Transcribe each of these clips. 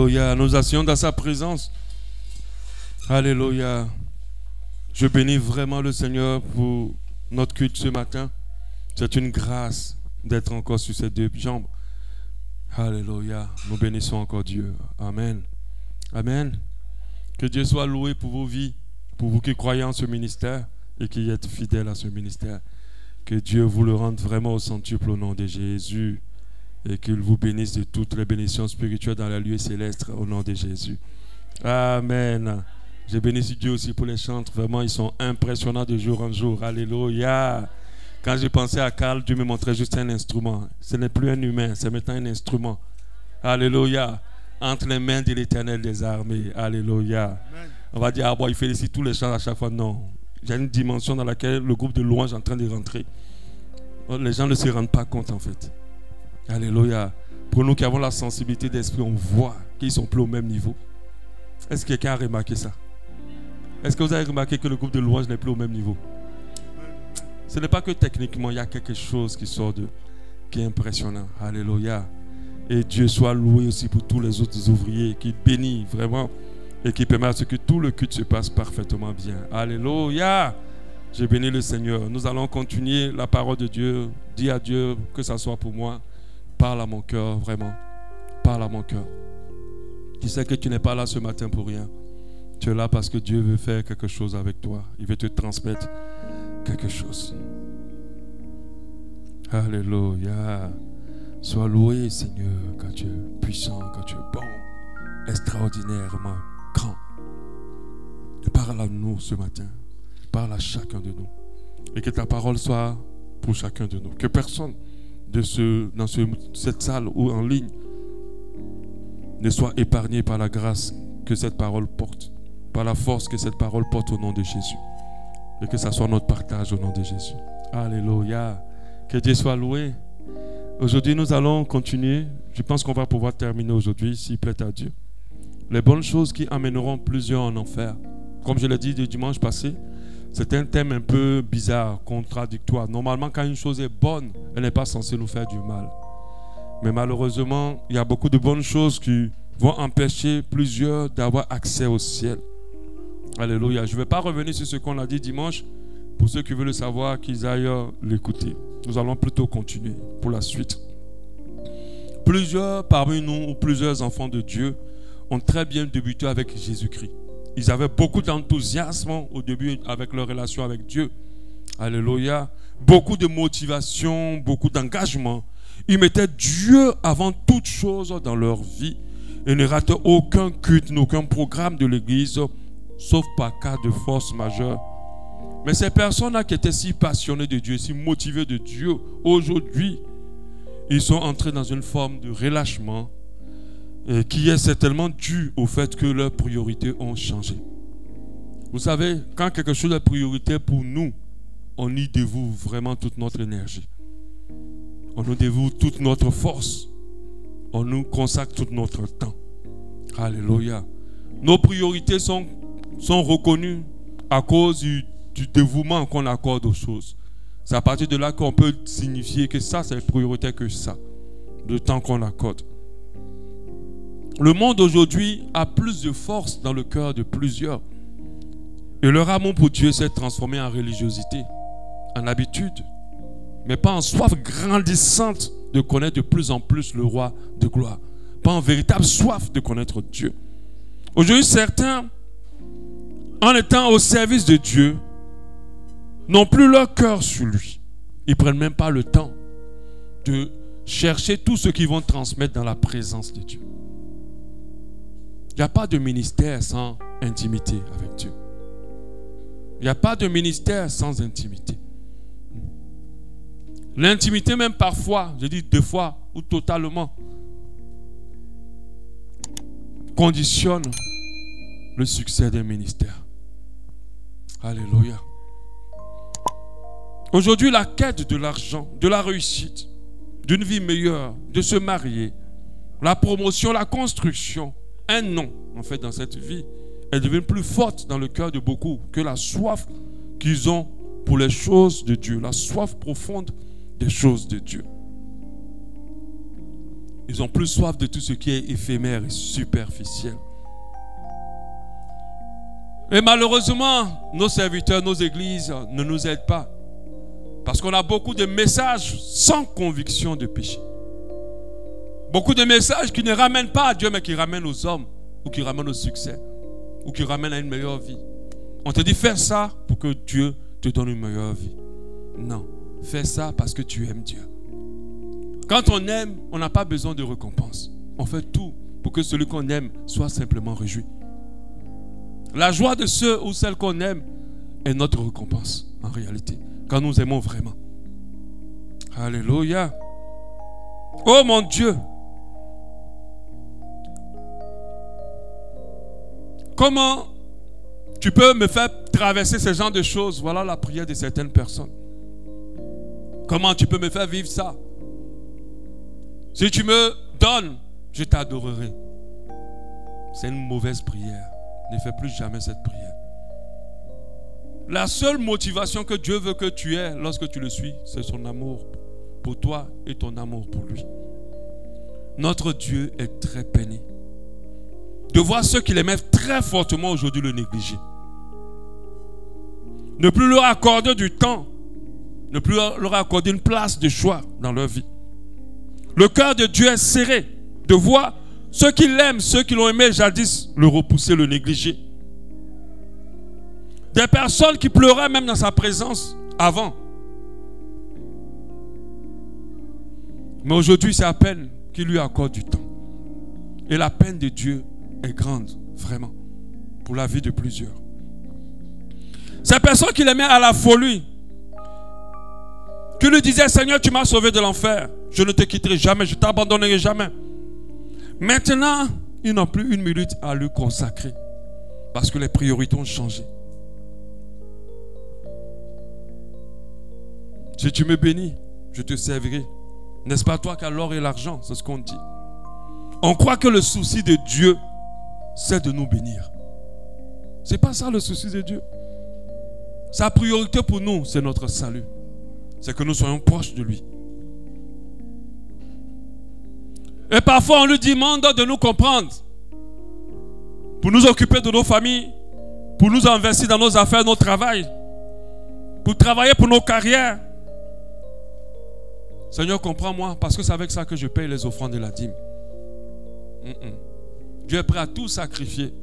Alléluia. Nous assurons dans sa présence. Alléluia. Je bénis vraiment le Seigneur pour notre culte ce matin. C'est une grâce d'être encore sur ces deux jambes. Alléluia. Nous bénissons encore Dieu. Amen. Amen. Que Dieu soit loué pour vos vies, pour vous qui croyez en ce ministère et qui êtes fidèles à ce ministère. Que Dieu vous le rende vraiment au centuple au nom de Jésus. Et qu'il vous bénisse de toutes les bénédictions spirituelles dans les lieux célestes au nom de Jésus. Amen. Je bénis Dieu aussi pour les chantres. Vraiment, ils sont impressionnants de jour en jour. Alléluia. Quand j'ai pensé à Carl, Dieu me montrait juste un instrument. Ce n'est plus un humain, c'est maintenant un instrument. Alléluia. Entre les mains de l'Éternel des armées. Alléluia. Amen. On va dire, ah bon, il félicite tous les chants à chaque fois. Non. Il y a une dimension dans laquelle le groupe de louange est en train de rentrer. Les gens ne se rendent pas compte en fait. Alléluia. Pour nous qui avons la sensibilité d'esprit, on voit qu'ils ne sont plus au même niveau. Est-ce que quelqu'un a remarqué ça? Est-ce que vous avez remarqué que le groupe de louange n'est plus au même niveau? Ce n'est pas que techniquement, il y a quelque chose qui sort d'eux, qui est impressionnant. Alléluia. Et Dieu soit loué aussi pour tous les autres ouvriers qui bénissent vraiment et qui permettent à ce que tout le culte se passe parfaitement bien. Alléluia. Je bénis le Seigneur. Nous allons continuer la parole de Dieu. Dis à Dieu que ça soit pour moi. Parle à mon cœur, vraiment. Parle à mon cœur. Tu sais que tu n'es pas là ce matin pour rien. Tu es là parce que Dieu veut faire quelque chose avec toi. Il veut te transmettre quelque chose. Alléluia. Sois loué, Seigneur, quand tu es puissant, quand tu es bon, extraordinairement grand. Parle à nous ce matin. Parle à chacun de nous. Et que ta parole soit pour chacun de nous. Que personne dans cette salle ou en ligne ne soit épargné par la grâce que cette parole porte, par la force que cette parole porte au nom de Jésus. Et que ça soit notre partage au nom de Jésus. Alléluia. Que Dieu soit loué. Aujourd'hui, nous allons continuer. Je pense qu'on va pouvoir terminer aujourd'hui, s'il plaît à Dieu. Les bonnes choses qui amèneront plusieurs en enfer. Comme je l'ai dit le dimanche passé, c'est un thème un peu bizarre, contradictoire. Normalement, quand une chose est bonne, elle n'est pas censée nous faire du mal. Mais malheureusement, il y a beaucoup de bonnes choses qui vont empêcher plusieurs d'avoir accès au ciel. Alléluia. Je ne vais pas revenir sur ce qu'on a dit dimanche. Pour ceux qui veulent le savoir, qu'ils aillent l'écouter. Nous allons plutôt continuer pour la suite. Plusieurs parmi nous, ou plusieurs enfants de Dieu, ont très bien débuté avec Jésus-Christ. Ils avaient beaucoup d'enthousiasme au début avec leur relation avec Dieu. Alléluia. Beaucoup de motivation, beaucoup d'engagement. Ils mettaient Dieu avant toute chose dans leur vie. Ils ne rataient aucun culte, aucun programme de l'église, sauf par cas de force majeure. Mais ces personnes-là qui étaient si passionnées de Dieu, si motivées de Dieu, aujourd'hui, ils sont entrés dans une forme de relâchement qui est certainement dû au fait que leurs priorités ont changé. Vous savez, quand quelque chose est priorité pour nous, on y dévoue vraiment toute notre énergie. On nous dévoue toute notre force. On nous consacre tout notre temps. Alléluia. Nos priorités sont reconnues à cause du dévouement qu'on accorde aux choses. C'est à partir de là qu'on peut signifier que ça, c'est prioritaire que ça. Le temps qu'on accorde. Le monde aujourd'hui a plus de force dans le cœur de plusieurs. Et leur amour pour Dieu s'est transformé en religiosité, en habitude, mais pas en soif grandissante de connaître de plus en plus le roi de gloire. Pas en véritable soif de connaître Dieu. Aujourd'hui, certains, en étant au service de Dieu, n'ont plus leur cœur sur lui. Ils ne prennent même pas le temps de chercher tout ce qu'ils vont transmettre dans la présence de Dieu. Il n'y a pas de ministère sans intimité avec Dieu. Il n'y a pas de ministère sans intimité. L'intimité même parfois, je dis deux fois ou totalement, conditionne le succès d'un ministère. Alléluia. Aujourd'hui, la quête de l'argent, de la réussite, d'une vie meilleure, de se marier, la promotion, la construction, un nom, en fait, dans cette vie, elle devient plus forte dans le cœur de beaucoup que la soif qu'ils ont pour les choses de Dieu, la soif profonde des choses de Dieu. Ils ont plus soif de tout ce qui est éphémère et superficiel. Et malheureusement, nos serviteurs, nos églises ne nous aident pas. Parce qu'on a beaucoup de messages sans conviction de péché. Beaucoup de messages qui ne ramènent pas à Dieu, mais qui ramènent aux hommes, ou qui ramènent au succès, ou qui ramènent à une meilleure vie. On te dit fais ça pour que Dieu te donne une meilleure vie. Non, fais ça parce que tu aimes Dieu. Quand on aime, on n'a pas besoin de récompense. On fait tout pour que celui qu'on aime soit simplement réjoui. La joie de ceux ou celles qu'on aime est notre récompense, en réalité, quand nous aimons vraiment. Alléluia. Oh mon Dieu. Comment tu peux me faire traverser ce genre de choses? Voilà la prière de certaines personnes. Comment tu peux me faire vivre ça? Si tu me donnes, je t'adorerai. C'est une mauvaise prière. Ne fais plus jamais cette prière. La seule motivation que Dieu veut que tu aies lorsque tu le suis, c'est son amour pour toi et ton amour pour lui. Notre Dieu est très peiné de voir ceux qui l'aimaient très fortement aujourd'hui le négliger. Ne plus leur accorder du temps, ne plus leur accorder une place de choix dans leur vie. Le cœur de Dieu est serré de voir ceux qui l'aiment, ceux qui l'ont aimé jadis, le repousser, le négliger. Des personnes qui pleuraient même dans sa présence avant. Mais aujourd'hui, c'est à peine qu'il lui accorde du temps. Et la peine de Dieu est grande, vraiment, pour la vie de plusieurs. Ces personnes qui l'aimaient à la folie, qui lui disaient, Seigneur, tu m'as sauvé de l'enfer, je ne te quitterai jamais, je ne t'abandonnerai jamais. Maintenant, ils n'ont plus une minute à lui consacrer parce que les priorités ont changé. Si tu me bénis, je te servirai. N'est-ce pas toi qui as l'or et l'argent? C'est ce qu'on dit. On croit que le souci de Dieu, c'est de nous bénir. Ce n'est pas ça le souci de Dieu. Sa priorité pour nous, c'est notre salut. C'est que nous soyons proches de lui. Et parfois, on lui demande de nous comprendre. Pour nous occuper de nos familles. Pour nous investir dans nos affaires, nos travails. Pour travailler pour nos carrières. Seigneur, comprends-moi, parce que c'est avec ça que je paye les offrandes et la dîme. Dieu est prêt à tout sacrifier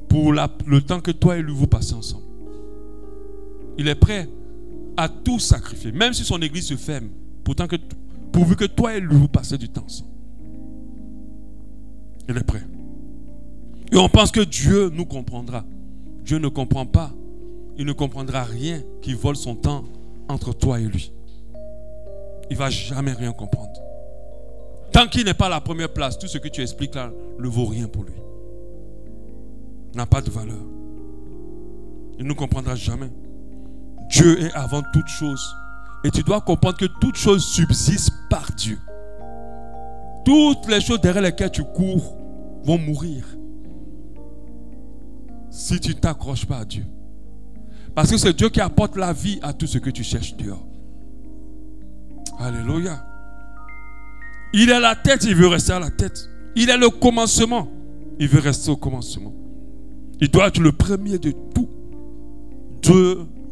pour le temps que toi et lui vous passez ensemble. Il est prêt à tout sacrifier, même si son église se ferme, pourvu que toi et lui vous passez du temps ensemble. Il est prêt. Et on pense que Dieu nous comprendra. Dieu ne comprend pas. Il ne comprendra rien qui vole son temps entre toi et lui. Il ne va jamais rien comprendre. Tant qu'il n'est pas à la première place, tout ce que tu expliques là ne vaut rien pour lui. N'a pas de valeur. Il ne comprendra jamais. Dieu est avant toute chose. Et tu dois comprendre que toute chose subsiste par Dieu. Toutes les choses derrière lesquelles tu cours vont mourir si tu ne t'accroches pas à Dieu. Parce que c'est Dieu qui apporte la vie à tout ce que tu cherches dehors. Alléluia. Il est la tête, il veut rester à la tête. Il est le commencement, il veut rester au commencement. Il doit être le premier de tout.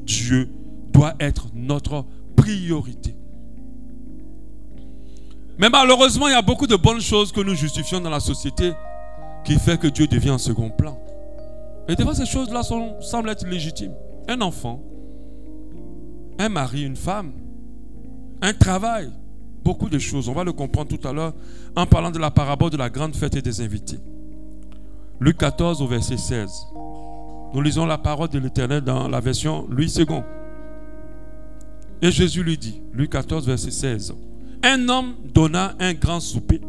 Dieu doit être notre priorité. Mais malheureusement, il y a beaucoup de bonnes choses que nous justifions dans la société qui fait que Dieu devient en second plan. Et devant ces choses-là semblent être légitimes. Un enfant, un mari, une femme, un travail, beaucoup de choses. On va le comprendre tout à l'heure en parlant de la parabole de la grande fête et des invités. Luc 14 au verset 16. Nous lisons la parole de l'Éternel dans la version Louis II. Et Jésus lui dit, Luc 14 verset 16. Un homme donna un grand souper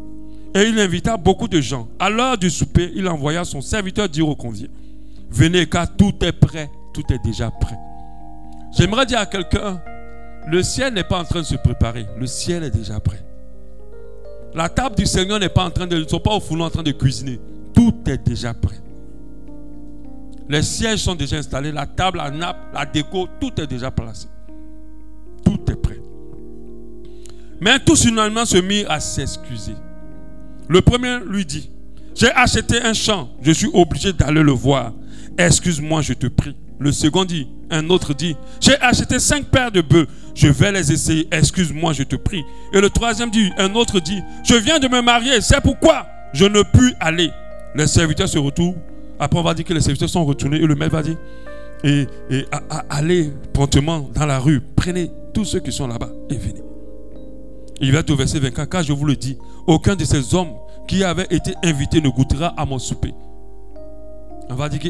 et il invita beaucoup de gens. À l'heure du souper, il envoya son serviteur dire aux conviés, venez car tout est prêt, tout est déjà prêt. J'aimerais dire à quelqu'un, le ciel n'est pas en train de se préparer, le ciel est déjà prêt. La table du Seigneur n'est pas en train de, ils ne sont pas au fourneau en train de cuisiner, tout est déjà prêt. Les sièges sont déjà installés, la table, la nappe, la déco, tout est déjà placé. Tout est prêt. Mais tous finalement se mirent à s'excuser. Le premier lui dit, j'ai acheté un champ, je suis obligé d'aller le voir. Excuse-moi, je te prie. Le second dit, un autre dit, j'ai acheté 5 paires de bœufs, je vais les essayer, excuse-moi, je te prie. Et le troisième dit, un autre dit, je viens de me marier, c'est pourquoi je ne puis aller. Les serviteurs se retournent. Après, on va dire que les serviteurs sont retournés et le maître va dire, allez promptement dans la rue, prenez tous ceux qui sont là-bas et venez. Il va au verset 24, car je vous le dis, aucun de ces hommes qui avaient été invités ne goûtera à mon souper. On va dire que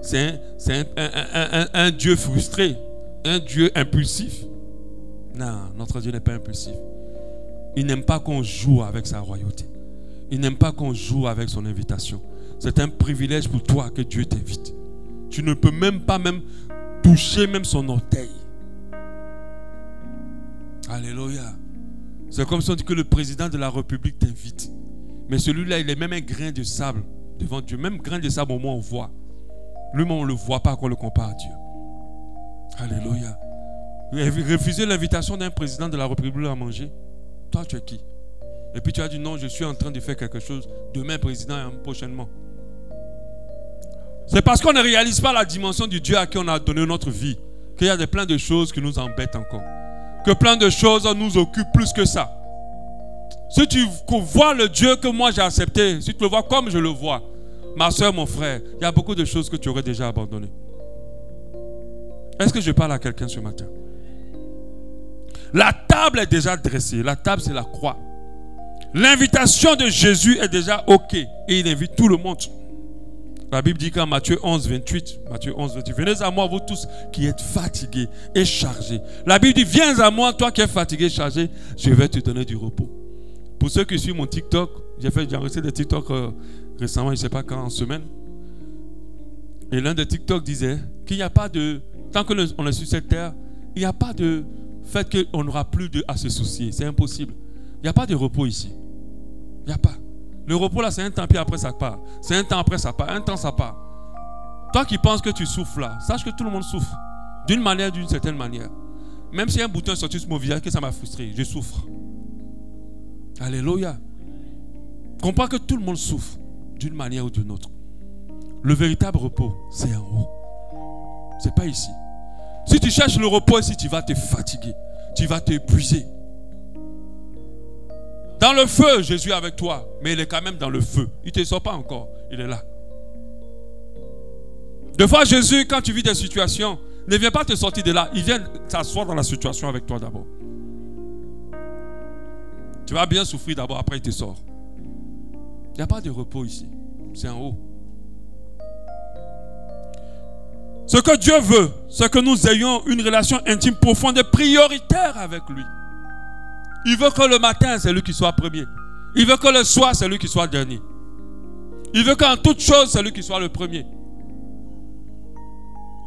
c'est un Dieu frustré, un Dieu impulsif. Non, notre Dieu n'est pas impulsif. Il n'aime pas qu'on joue avec sa royauté. Il n'aime pas qu'on joue avec son invitation. C'est un privilège pour toi que Dieu t'invite. Tu ne peux même pas toucher même son orteil. Alléluia. C'est comme si on dit que le président de la République t'invite. Mais celui-là, il est même un grain de sable devant Dieu. Même grain de sable, au moins on voit. Lui-même, on ne le voit pas qu'on le compare à Dieu. Alléluia. Refuser l'invitation d'un président de la République à manger. Toi, tu es qui? Et puis tu as dit non, je suis en train de faire quelque chose. Demain, président, prochainement. C'est parce qu'on ne réalise pas la dimension du Dieu à qui on a donné notre vie. Qu'il y a plein de choses qui nous embêtent encore. Que plein de choses nous occupent plus que ça. Si tu vois le Dieu que moi j'ai accepté, si tu le vois comme je le vois, ma soeur, mon frère, il y a beaucoup de choses que tu aurais déjà abandonnées. Est-ce que je parle à quelqu'un ce matin? La table est déjà dressée. La table, c'est la croix. L'invitation de Jésus est déjà OK. Et il invite tout le monde. La Bible dit qu'en Matthieu 11, 28, venez à moi, vous tous qui êtes fatigués et chargés. La Bible dit, viens à moi, toi qui es fatigué et chargé, je vais te donner du repos. Pour ceux qui suivent mon TikTok, j'ai enregistré des TikTok récemment, je ne sais pas quand, en semaine. Et l'un des TikTok disait qu'il n'y a pas de, tant qu'on est sur cette terre, il n'y a pas de fait qu'on n'aura plus à se soucier. C'est impossible. Il n'y a pas de repos ici. Il n'y a pas. Le repos là, c'est un temps, puis après ça part. C'est un temps, après ça part. Un temps, ça part. Toi qui penses que tu souffres là, sache que tout le monde souffre. D'une manière, d'une certaine manière. Même si un bouton est sorti sur mon visage, que ça m'a frustré, je souffre. Alléluia. Comprends que tout le monde souffre d'une manière ou d'une autre. Le véritable repos, c'est en haut. C'est pas ici. Si tu cherches le repos ici, tu vas te fatiguer. Tu vas t'épuiser. Dans le feu, Jésus est avec toi. Mais il est quand même dans le feu. Il ne te sort pas encore. Il est là. Des fois, Jésus, quand tu vis des situations, ne vient pas te sortir de là. Il vient s'asseoir dans la situation avec toi d'abord. Tu vas bien souffrir d'abord, après il te sort. Il n'y a pas de repos ici. C'est en haut. Ce que Dieu veut, c'est que nous ayons une relation intime, profonde et prioritaire avec lui. Il veut que le matin, c'est lui qui soit premier. Il veut que le soir, c'est lui qui soit dernier. Il veut qu'en toute chose, c'est lui qui soit le premier.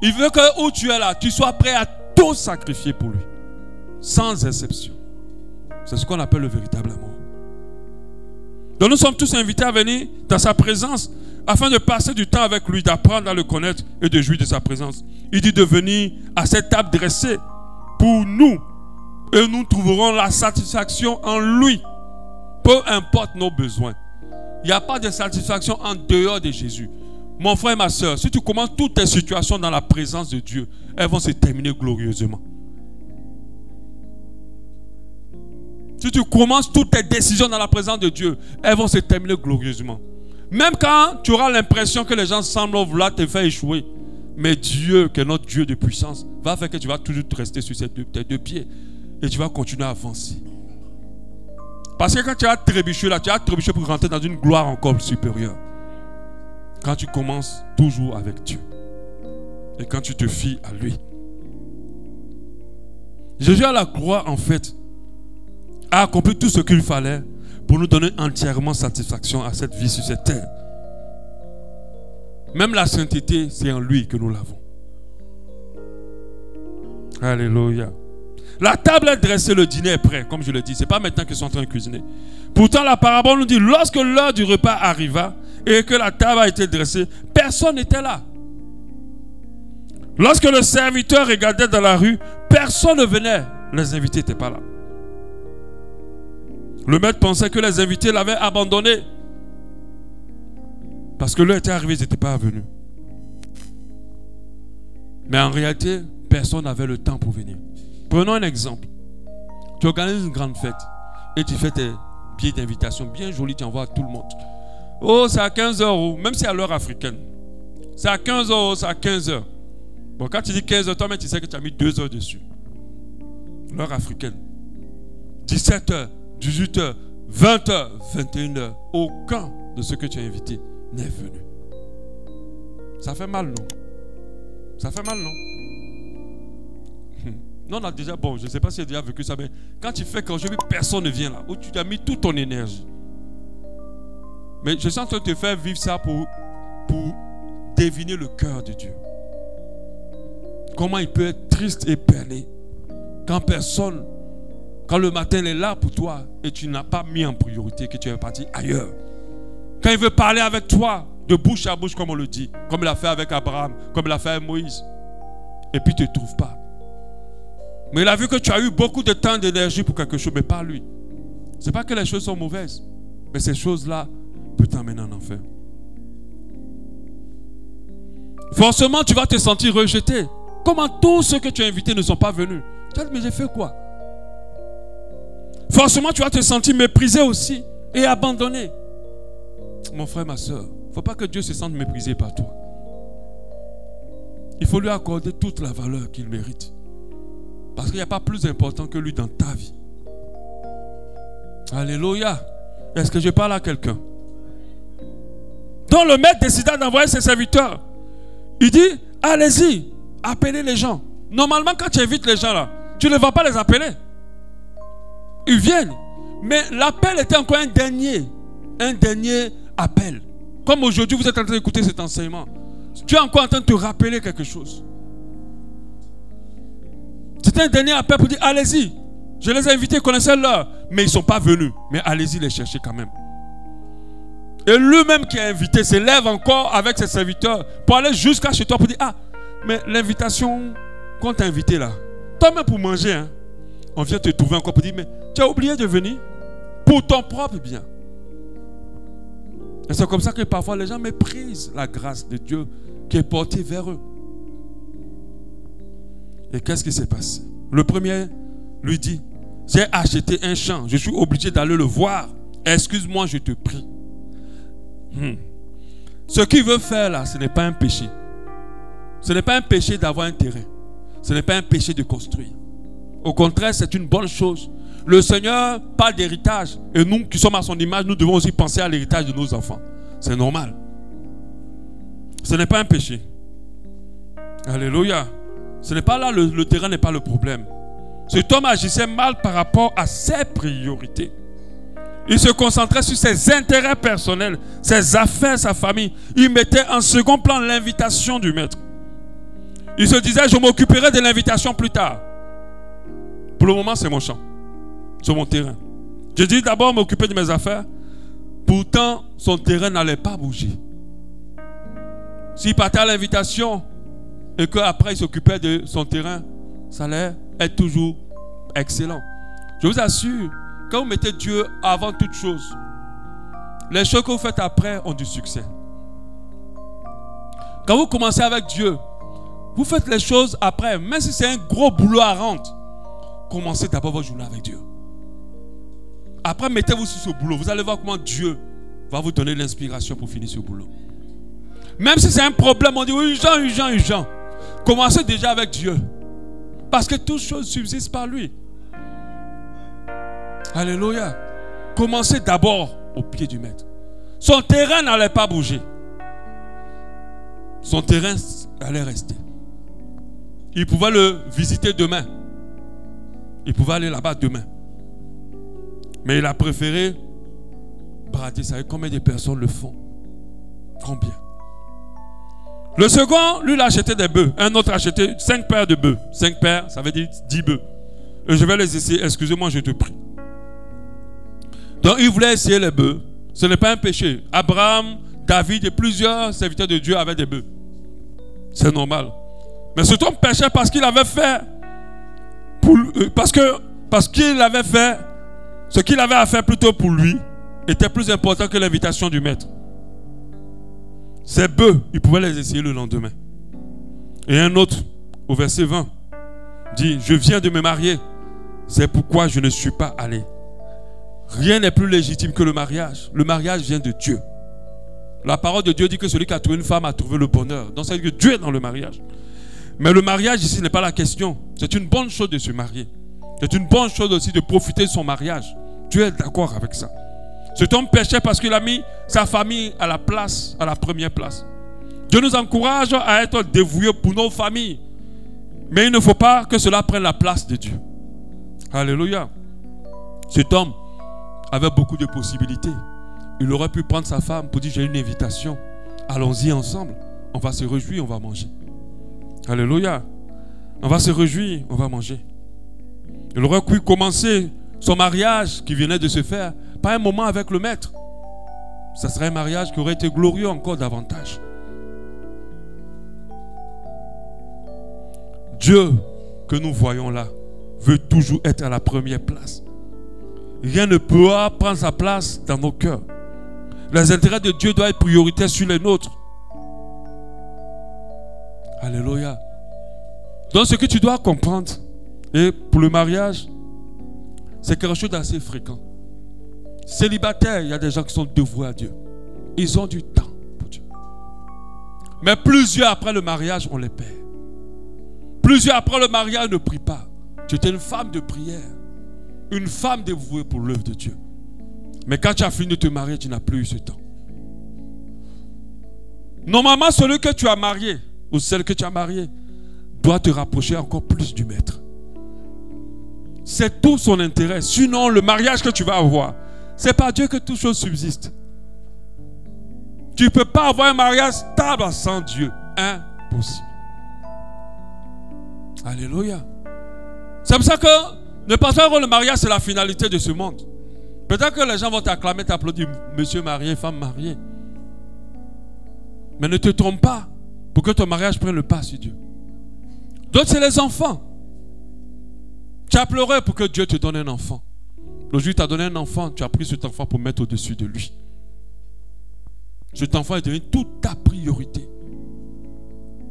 Il veut que où tu es là, tu sois prêt à tout sacrifier pour lui. Sans exception. C'est ce qu'on appelle le véritable amour. Donc nous sommes tous invités à venir dans sa présence afin de passer du temps avec lui, d'apprendre à le connaître et de jouir de sa présence. Il dit de venir à cette table dressée pour nous. Et nous trouverons la satisfaction en lui. Peu importe nos besoins. Il n'y a pas de satisfaction en dehors de Jésus. Mon frère et ma soeur, si tu commences toutes tes situations dans la présence de Dieu, elles vont se terminer glorieusement. Si tu commences toutes tes décisions dans la présence de Dieu, elles vont se terminer glorieusement. Même quand tu auras l'impression que les gens semblent vouloir te faire échouer, mais Dieu, qui est notre Dieu de puissance, va faire que tu vas toujours rester sur tes deux pieds. Et tu vas continuer à avancer. Parce que quand tu as trébuché là, tu as trébuché pour rentrer dans une gloire encore supérieure. Quand tu commences toujours avec Dieu. Et quand tu te fies à lui. Jésus à la croix, en fait, a accompli tout ce qu'il fallait pour nous donner entièrement satisfaction à cette vie sur cette terre. Même la sainteté, c'est en lui que nous l'avons. Alléluia. La table est dressée, le dîner est prêt, comme je le dis. Ce n'est pas maintenant qu'ils sont en train de cuisiner. Pourtant, la parabole nous dit, lorsque l'heure du repas arriva et que la table a été dressée, personne n'était là. Lorsque le serviteur regardait dans la rue, personne ne venait. Les invités n'étaient pas là. Le maître pensait que les invités l'avaient abandonné. Parce que l'heure était arrivée, ils n'étaient pas venus. Mais en réalité, personne n'avait le temps pour venir. Prenons un exemple. Tu organises une grande fête et tu fais tes billets d'invitation bien jolis, tu envoies à tout le monde. Oh, c'est à 15 h, même si c'est à l'heure africaine. C'est à 15 h, c'est à 15 h. Bon, quand tu dis 15 h, toi-même, tu sais que tu as mis 2 heures dessus. L'heure africaine. 17 h, 18 h, 20 h, 21 h. Aucun de ceux que tu as invités n'est venu. Ça fait mal, non? Ça fait mal, non? Non, on a déjà, bon, je ne sais pas si tu as déjà vécu ça, mais quand tu fais qu'aujourd'hui, personne ne vient là, où tu as mis toute ton énergie. Mais je sens que te faire vivre ça pour deviner le cœur de Dieu. Comment il peut être triste et perlé quand personne, quand le matin il est là pour toi et tu n'as pas mis en priorité, que tu es parti ailleurs. Quand il veut parler avec toi, de bouche à bouche comme on le dit, comme il a fait avec Abraham, comme il a fait avec Moïse, et puis tu ne te trouves pas. Mais il a vu que tu as eu beaucoup de temps, d'énergie pour quelque chose, mais pas lui. Ce n'est pas que les choses sont mauvaises, mais ces choses-là peuvent t'emmener en enfer. Forcément, tu vas te sentir rejeté. Comment tous ceux que tu as invités ne sont pas venus? Tu vas te dire, mais j'ai fait quoi? Forcément, tu vas te sentir méprisé aussi et abandonné. Mon frère, ma soeur, il ne faut pas que Dieu se sente méprisé par toi. Il faut lui accorder toute la valeur qu'il mérite. Parce qu'il n'y a pas plus important que lui dans ta vie. Alléluia. Est-ce que je parle à quelqu'un? Donc le maître décida d'envoyer ses serviteurs. Il dit, allez-y, appelez les gens. Normalement, quand tu invites les gens là, tu ne vas pas les appeler. Ils viennent. Mais l'appel était encore un dernier appel. Comme aujourd'hui, vous êtes en train d'écouter cet enseignement. Tu es encore en train de te rappeler quelque chose. C'était un dernier appel pour dire, allez-y. Je les ai invités, connaissaient l'heure, mais ils ne sont pas venus. Mais allez-y les chercher quand même. Et lui-même qui a invité se lève encore avec ses serviteurs pour aller jusqu'à chez toi pour dire, ah, mais l'invitation qu'on t'a invité là, toi-même pour manger, hein, on vient te trouver encore pour dire, mais tu as oublié de venir pour ton propre bien. Et c'est comme ça que parfois les gens méprisent la grâce de Dieu qui est portée vers eux. Et qu'est-ce qui s'est passé? Le premier lui dit, j'ai acheté un champ, je suis obligé d'aller le voir. Excuse-moi, je te prie. Ce qu'il veut faire là, ce n'est pas un péché. Ce n'est pas un péché d'avoir un terrain. Ce n'est pas un péché de construire. Au contraire, c'est une bonne chose. Le Seigneur parle d'héritage. Et nous qui sommes à son image, nous devons aussi penser à l'héritage de nos enfants. C'est normal. Ce n'est pas un péché. Alléluia. Ce n'est pas là, le terrain n'est pas le problème. Cet homme agissait mal par rapport à ses priorités. Il se concentrait sur ses intérêts personnels, ses affaires, sa famille. Il mettait en second plan l'invitation du maître. Il se disait, je m'occuperai de l'invitation plus tard. Pour le moment, c'est mon champ. C'est mon terrain. Je dis d'abord m'occuper de mes affaires. Pourtant, son terrain n'allait pas bouger. S'il partait à l'invitation et qu'après il s'occupait de son terrain, ça allait être toujours excellent. Je vous assure, quand vous mettez Dieu avant toute chose, les choses que vous faites après ont du succès. Quand vous commencez avec Dieu, vous faites les choses après, même si c'est un gros boulot à rendre. Commencez d'abord votre journée avec Dieu. Après, mettez-vous sur ce boulot. Vous allez voir comment Dieu va vous donner l'inspiration pour finir ce boulot. Même si c'est un problème, on dit urgent. Commencez déjà avec Dieu. Parce que toutes choses subsistent par lui. Alléluia. Commencez d'abord au pied du maître. Son terrain n'allait pas bouger. Son terrain allait rester. Il pouvait le visiter demain. Il pouvait aller là-bas demain. Mais il a préféré brader ça. Et combien de personnes le font? Combien? Le second, lui, il a acheté des bœufs. Un autre a acheté 5 paires de bœufs. 5 paires, ça veut dire 10 bœufs. Et je vais les essayer. Excusez-moi, je te prie. Donc, il voulait essayer les bœufs. Ce n'est pas un péché. Abraham, David et plusieurs serviteurs de Dieu avaient des bœufs. C'est normal. Mais cet homme péchait parce qu'il avait fait. Parce qu'il avait fait Ce qu'il avait à faire plutôt pour lui était plus important que l'invitation du maître. Ces bœufs, il pouvait les essayer le lendemain. Et un autre, au verset 20, dit, je viens de me marier, c'est pourquoi je ne suis pas allé. Rien n'est plus légitime que le mariage. Le mariage vient de Dieu. La parole de Dieu dit que celui qui a trouvé une femme a trouvé le bonheur. Donc ça veut dire que Dieu est dans le mariage. Mais le mariage ici n'est pas la question. C'est une bonne chose de se marier. C'est une bonne chose aussi de profiter de son mariage. Dieu est d'accord avec ça. Cet homme péchait parce qu'il a mis sa famille à la première place. Dieu nous encourage à être dévoués pour nos familles. Mais il ne faut pas que cela prenne la place de Dieu. Alléluia. Cet homme avait beaucoup de possibilités. Il aurait pu prendre sa femme pour dire, j'ai une invitation. Allons-y ensemble. On va se réjouir, on va manger. Alléluia. On va se réjouir, on va manger. Il aurait pu commencer son mariage qui venait de se faire par un moment avec le maître. Ça serait un mariage qui aurait été glorieux encore davantage. Dieu que nous voyons là veut toujours être à la première place. Rien ne peut prendre sa place dans nos cœurs. Les intérêts de Dieu doivent être prioritaires sur les nôtres. Alléluia. Donc ce que tu dois comprendre, et pour le mariage, c'est quelque chose d'assez fréquent. Célibataire, il y a des gens qui sont dévoués à Dieu. Ils ont du temps pour Dieu. Mais plusieurs après le mariage, on les perd. Plusieurs après le mariage ne prient pas. Tu étais une femme de prière. Une femme dévouée pour l'œuvre de Dieu. Mais quand tu as fini de te marier, tu n'as plus eu ce temps. Normalement, celui que tu as marié, ou celle que tu as mariée, doit te rapprocher encore plus du maître. C'est tout son intérêt. Sinon, le mariage que tu vas avoir, c'est par Dieu que toute chose subsiste. Tu ne peux pas avoir un mariage stable sans Dieu. Impossible. Alléluia. C'est pour ça que ne pense pas que le mariage c'est la finalité de ce monde. Peut-être que les gens vont t'acclamer, t'applaudir, monsieur marié, femme mariée. Mais ne te trompe pas pour que ton mariage prenne le pas sur Dieu. D'autres, c'est les enfants. Tu as pleuré pour que Dieu te donne un enfant. Le jour où il t'a donné un enfant, tu as pris cet enfant pour mettre au-dessus de lui. Cet enfant est devenu toute ta priorité.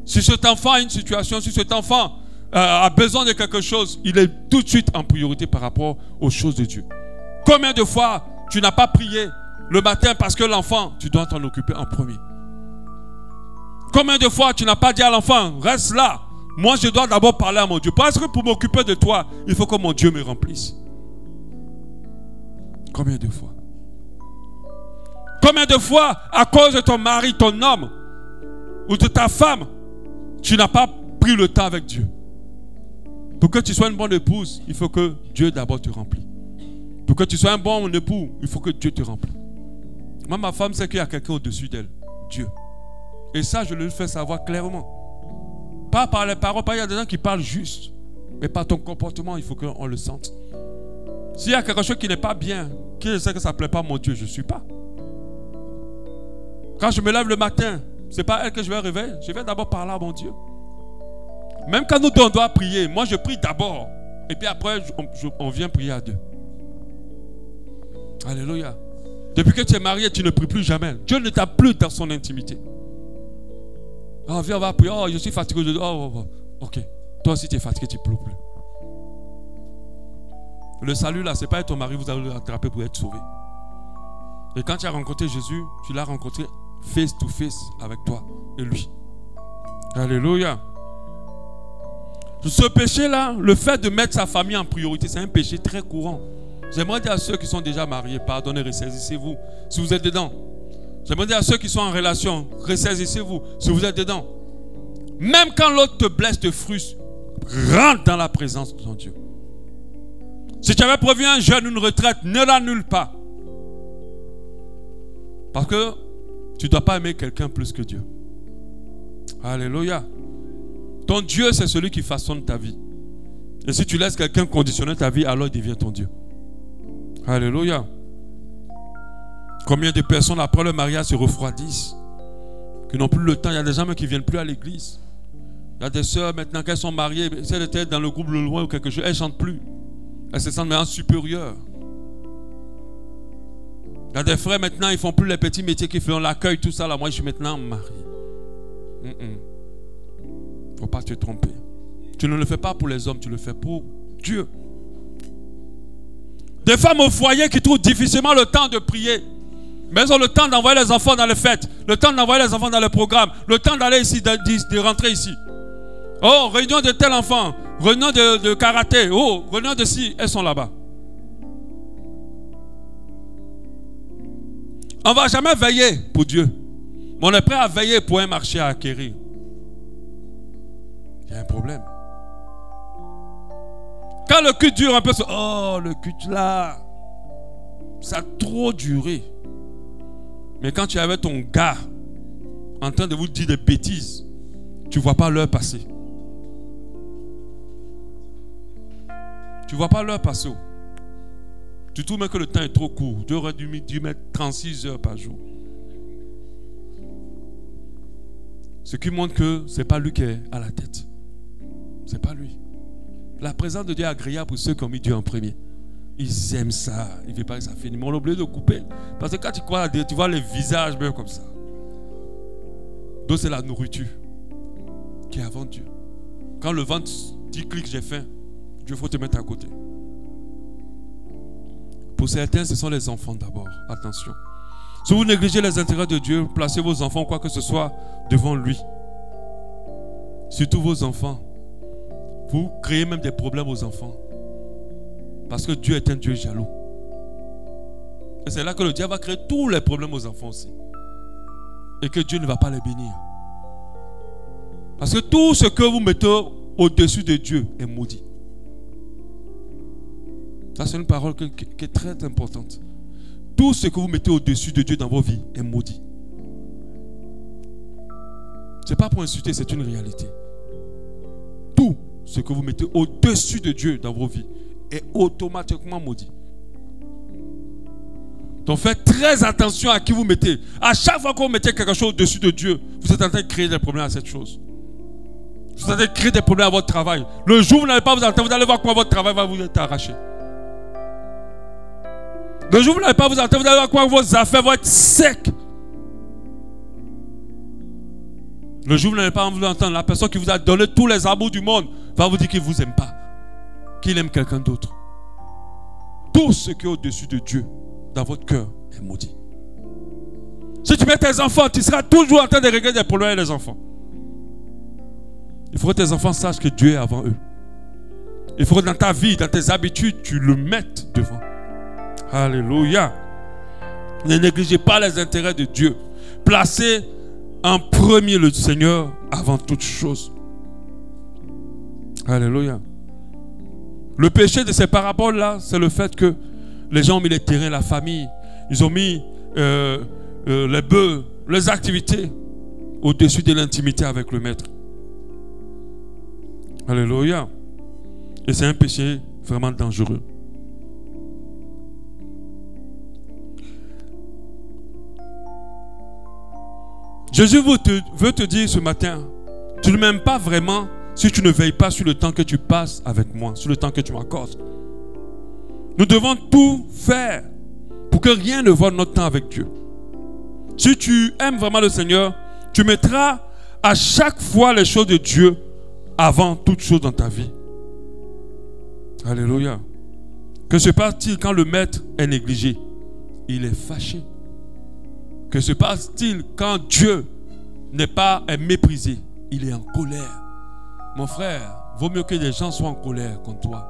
Si cet enfant a une situation, si cet enfant a besoin de quelque chose, il est tout de suite en priorité par rapport aux choses de Dieu. Combien de fois tu n'as pas prié le matin parce que l'enfant, tu dois t'en occuper en premier? Combien de fois tu n'as pas dit à l'enfant, reste là, moi je dois d'abord parler à mon Dieu. Parce que pour m'occuper de toi, il faut que mon Dieu me remplisse. Combien de fois? Combien de fois, à cause de ton mari, ton homme, ou de ta femme, tu n'as pas pris le temps avec Dieu? Pour que tu sois une bonne épouse, il faut que Dieu d'abord te remplisse. Pour que tu sois un bon époux, il faut que Dieu te remplisse. Moi, ma femme sait qu'il y a quelqu'un au-dessus d'elle, Dieu. Et ça, je le fais savoir clairement. Pas par les paroles, il y a des gens qui parlent juste. Mais par ton comportement, il faut qu'on le sente. S'il y a quelque chose qui n'est pas bien, qui je sais que ça ne plaît pas à mon Dieu, je ne suis pas. Quand je me lève le matin, ce n'est pas elle que je vais réveiller. Je vais d'abord parler à mon Dieu. Même quand nous on doit prier, moi je prie d'abord. Et puis après, on vient prier à Dieu. Alléluia. Depuis que tu es marié, tu ne pries plus jamais. Dieu ne t'a plus dans son intimité. Oh, viens, on va prier. Oh, je suis fatigué. Ok. Toi aussi, tu es fatigué, tu ne pleures plus. Le salut, là, ce n'est pas ton mari, vous allez le rattraper pour être sauvé. Et quand tu as rencontré Jésus, tu l'as rencontré face to face avec toi et lui. Alléluia. Ce péché-là, le fait de mettre sa famille en priorité, c'est un péché très courant. J'aimerais dire à ceux qui sont déjà mariés, pardonnez, ressaisissez-vous si vous êtes dedans. J'aimerais dire à ceux qui sont en relation, ressaisissez-vous si vous êtes dedans. Même quand l'autre te blesse, te frustre, rentre dans la présence de ton Dieu. Si tu avais prévu un jeûne, une retraite, ne l'annule pas. Parce que tu ne dois pas aimer quelqu'un plus que Dieu. Alléluia. Ton Dieu, c'est celui qui façonne ta vie. Et si tu laisses quelqu'un conditionner ta vie, alors il devient ton Dieu. Alléluia. Combien de personnes après le mariage se refroidissent, qui n'ont plus le temps. Il y a des gens qui ne viennent plus à l'église. Il y a des sœurs maintenant qu'elles sont mariées, si elles étaient dans le groupe Le Loin ou quelque chose, elles ne chantent plus. Elles se sentent maintenant supérieures. Il y a des frères maintenant, ils ne font plus les petits métiers qui font l'accueil, tout ça. Là, moi, je suis maintenant marié. Il ne faut pas te tromper. Tu ne le fais pas pour les hommes, tu le fais pour Dieu. Des femmes au foyer qui trouvent difficilement le temps de prier. Mais elles ont le temps d'envoyer les enfants dans les fêtes, le temps d'envoyer les enfants dans le programme, le temps d'aller ici, de rentrer ici. Oh, réunion de tel enfant, réunion de karaté, oh, réunion de ci, elles sont là-bas. On ne va jamais veiller pour Dieu. Mais on est prêt à veiller pour un marché à acquérir. Il y a un problème. Quand le culte dure un peu, oh, le culte là, ça a trop duré. Mais quand tu es avec ton gars, en train de vous dire des bêtises, tu ne vois pas l'heure passer. Tu ne vois pas l'heure passer. Tu trouves même que le temps est trop court. Tu aurais dû mettre 36 heures par jour. Ce qui montre que ce n'est pas lui qui est à la tête. Ce n'est pas lui. La présence de Dieu est agréable pour ceux qui ont mis Dieu en premier. Ils aiment ça. Ils ne veulent pas que ça finisse. Mais on est obligé de couper. Parce que quand tu crois à Dieu, tu vois les visages même comme ça. Donc c'est la nourriture qui est avant Dieu. Quand le ventre dit clic, j'ai faim, Dieu faut te mettre à côté. Pour certains, ce sont les enfants d'abord. Attention. Si vous négligez les intérêts de Dieu, placez vos enfants, quoi que ce soit, devant lui. Surtout vos enfants. Vous créez même des problèmes aux enfants. Parce que Dieu est un Dieu jaloux. Et c'est là que le diable va créer tous les problèmes aux enfants aussi. Et que Dieu ne va pas les bénir. Parce que tout ce que vous mettez au-dessus de Dieu est maudit. Ça, c'est une parole qui est très importante. Tout ce que vous mettez au-dessus de Dieu dans vos vies est maudit. Ce n'est pas pour insulter, c'est une réalité. Tout ce que vous mettez au-dessus de Dieu dans vos vies est automatiquement maudit. Donc faites très attention à qui vous mettez. À chaque fois que vous mettez quelque chose au-dessus de Dieu, vous êtes en train de créer des problèmes à cette chose. Vous êtes en train de créer des problèmes à votre travail. Le jour où vous n'allez pas vous entendre, vous allez voir comment votre travail va vous être arraché. Le jour où vous n'allez pas vous entendre, vous allez voir comment vos affaires vont être secs. Le jour où vous n'allez pas vous entendre, la personne qui vous a donné tous les amours du monde va vous dire qu'il ne vous aime pas, qu'il aime quelqu'un d'autre. Tout ce qui est au-dessus de Dieu dans votre cœur est maudit. Si tu mets tes enfants, tu seras toujours en train de régler des problèmes avec les enfants. Il faut que tes enfants sachent que Dieu est avant eux. Il faut que dans ta vie, dans tes habitudes, tu le mettes devant. Alléluia. Ne négligez pas les intérêts de Dieu. Placez en premier le Seigneur avant toute chose. Alléluia. Le péché de ces paraboles-là, c'est le fait que les gens ont mis les terrains, la famille, ils ont mis les bœufs, les activités au-dessus de l'intimité avec le maître. Alléluia. Et c'est un péché vraiment dangereux. Jésus veut te dire ce matin, tu ne m'aimes pas vraiment si tu ne veilles pas sur le temps que tu passes avec moi, sur le temps que tu m'accordes. Nous devons tout faire pour que rien ne vole notre temps avec Dieu. Si tu aimes vraiment le Seigneur, tu mettras à chaque fois les choses de Dieu avant toute chose dans ta vie. Alléluia. Que se passe-t-il quand le maître est négligé? Il est fâché. Que se passe-t-il quand Dieu est méprisé? Il est en colère. Mon frère, vaut mieux que les gens soient en colère contre toi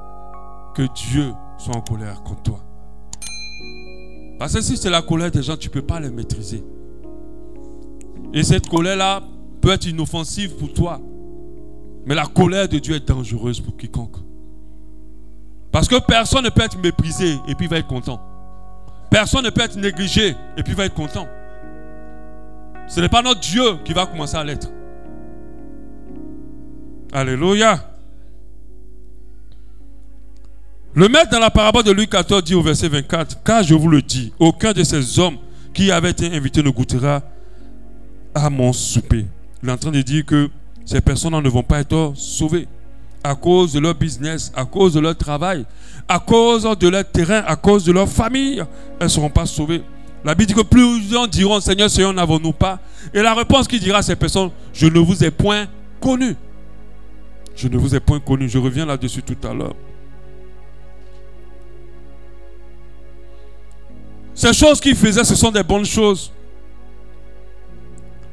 que Dieu soit en colère contre toi. Parce que si c'est la colère des gens, tu ne peux pas les maîtriser. Et cette colère-là peut être inoffensive pour toi. Mais la colère de Dieu est dangereuse pour quiconque. Parce que personne ne peut être méprisé et puis va être content. Personne ne peut être négligé et puis va être content. Ce n'est pas notre Dieu qui va commencer à l'être. Alléluia. Le maître dans la parabole de Luc 14 dit au verset 24, car je vous le dis, aucun de ces hommes qui avaient été invités ne goûtera à mon souper. Il est en train de dire que ces personnes ne vont pas être sauvées à cause de leur business, à cause de leur travail, à cause de leur terrain, à cause de leur famille. Elles ne seront pas sauvées. La Bible dit que plusieurs diront, Seigneur, Seigneur, n'avons-nous pas? Et la réponse qui dira à ces personnes, je ne vous ai point connu. Je ne vous ai point connu. Je reviens là-dessus tout à l'heure. Ces choses qu'il faisait, ce sont des bonnes choses.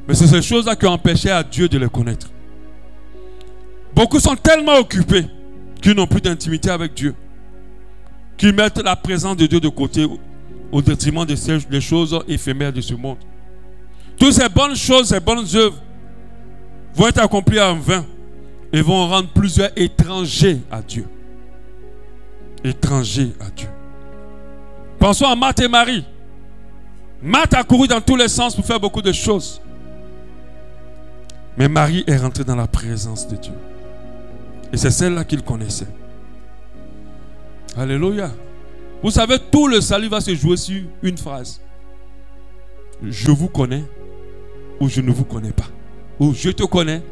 Mais c'est ces choses-là qui ont empêché à Dieu de les connaître. Beaucoup sont tellement occupés qu'ils n'ont plus d'intimité avec Dieu, qu'ils mettent la présence de Dieu de côté au détriment des choses éphémères de ce monde. Toutes ces bonnes choses, ces bonnes œuvres vont être accomplies en vain et vont rendre plusieurs étrangers à Dieu. Étrangers à Dieu. Pensons à Marthe et Marie. Marthe a couru dans tous les sens pour faire beaucoup de choses. Mais Marie est rentrée dans la présence de Dieu. Et c'est celle-là qu'il connaissait. Alléluia. Vous savez, tout le salut va se jouer sur une phrase. Je vous connais ou je ne vous connais pas. Ou je te connais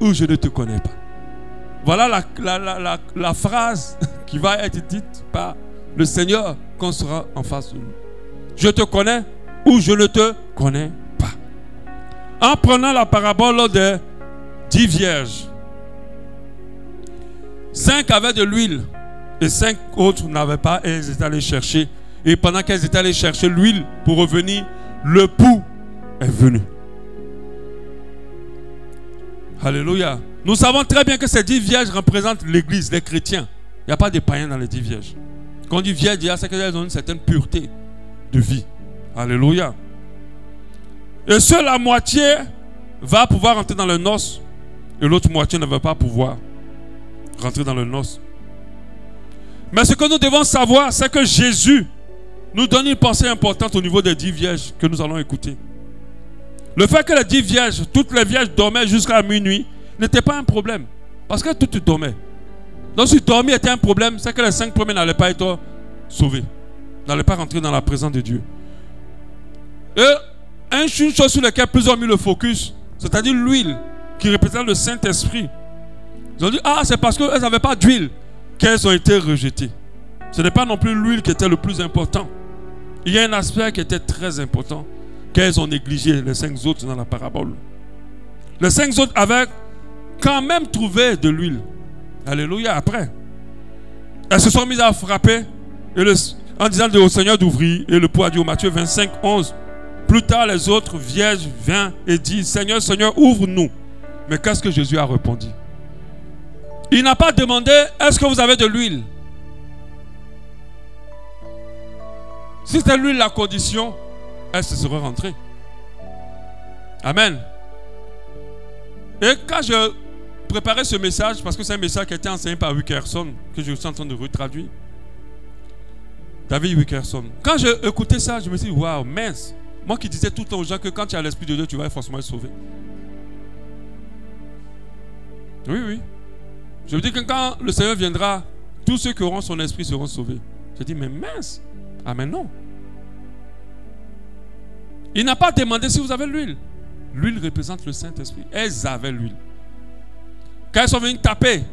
ou je ne te connais pas. Voilà la phrase qui va être dite par le Seigneur quand on sera en face de nous. Je te connais ou je ne te connais pas. En prenant la parabole des 10 vierges, 5 avaient de l'huile et 5 autres n'avaient pas et elles étaient allées chercher. Et pendant qu'elles étaient allées chercher l'huile pour revenir, l'époux est venu. Alléluia. Nous savons très bien que ces 10 vierges représentent l'église, les chrétiens. Il n'y a pas de païens dans les 10 vierges. Quand on dit vierge, c'est qu'elles ont une certaine pureté de vie. Alléluia. Et seule la moitié va pouvoir rentrer dans le noces et l'autre moitié ne va pas pouvoir rentrer dans le noces. Mais ce que nous devons savoir, c'est que Jésus nous donne une pensée importante au niveau des 10 vierges que nous allons écouter. Le fait que les 10 vierges, toutes les vierges dormaient jusqu'à minuit, n'était pas un problème. Parce que toutes dormaient. Donc si dormir était un problème, c'est que les 5 premiers n'allaient pas être sauvés. N'allaient pas rentrer dans la présence de Dieu. Et une chose sur laquelle plusieurs ont mis le focus, c'est-à-dire l'huile, qui représente le Saint-Esprit. Ils ont dit, ah, c'est parce qu'elles n'avaient pas d'huile qu'elles ont été rejetées. Ce n'est pas non plus l'huile qui était le plus important. Il y a un aspect qui était très important, qu'elles ont négligé, les 5 autres dans la parabole. Les 5 autres avaient quand même trouvé de l'huile. Alléluia, après. Elles se sont mises à frapper en disant au Seigneur d'ouvrir. Et le poids dit au Matthieu 25, 11. Plus tard, les autres vierges viennent et disent, Seigneur, Seigneur, ouvre-nous. Mais qu'est-ce que Jésus a répondu? Il n'a pas demandé, est-ce que vous avez de l'huile? Si c'était l'huile la condition, elle se serait rentrée. Amen. Et quand je préparais ce message, parce que c'est un message qui a été enseigné par Wickerson, que je suis en train de retraduire. David Wickerson. Quand j'ai écouté ça, je me suis dit, waouh, mince. Moi qui disais tout le temps aux gens que quand tu as l'Esprit de Dieu, tu vas forcément être sauvé. Oui, oui. Je me dis que quand le Seigneur viendra, tous ceux qui auront son esprit seront sauvés. Je dis, mais mince. Ah, mais non. Il n'a pas demandé si vous avez l'huile. L'huile représente le Saint-Esprit. Elles avaient l'huile. Quand elles sont venues taper,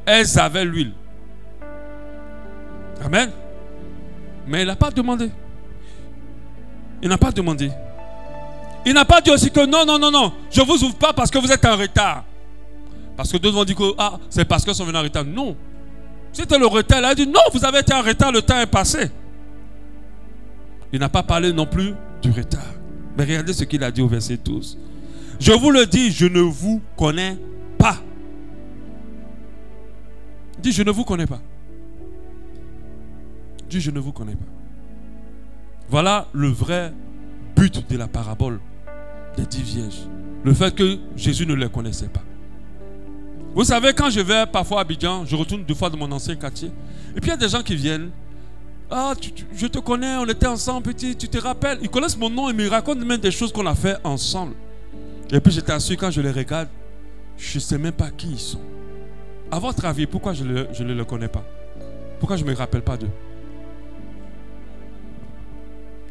elles avaient l'huile. Amen. Mais il n'a pas demandé. Il n'a pas demandé. Il n'a pas dit aussi que non, non, non, non, je ne vous ouvre pas parce que vous êtes en retard. Parce que d'autres vont dire que ah, c'est parce qu'ils sont venus en retard. Non. C'était le retard. Il a dit non, vous avez été en retard, le temps est passé. Il n'a pas parlé non plus du retard. Mais regardez ce qu'il a dit au verset 12. Je vous le dis, je ne vous connais pas. Il dit, je ne vous connais pas. Il dit, je ne vous connais pas. Voilà le vrai but de la parabole des 10 vierges. Le fait que Jésus ne les connaissait pas. Vous savez, quand je vais parfois à Abidjan, je retourne 2 fois dans mon ancien quartier. Et puis il y a des gens qui viennent. Ah, je te connais, on était ensemble, petit, tu te rappelles. Ils connaissent mon nom et me racontent même des choses qu'on a fait ensemble. Et puis je t'assure, quand je les regarde, je ne sais même pas qui ils sont. À votre avis, pourquoi je ne les connais pas? Pourquoi je ne me rappelle pas d'eux?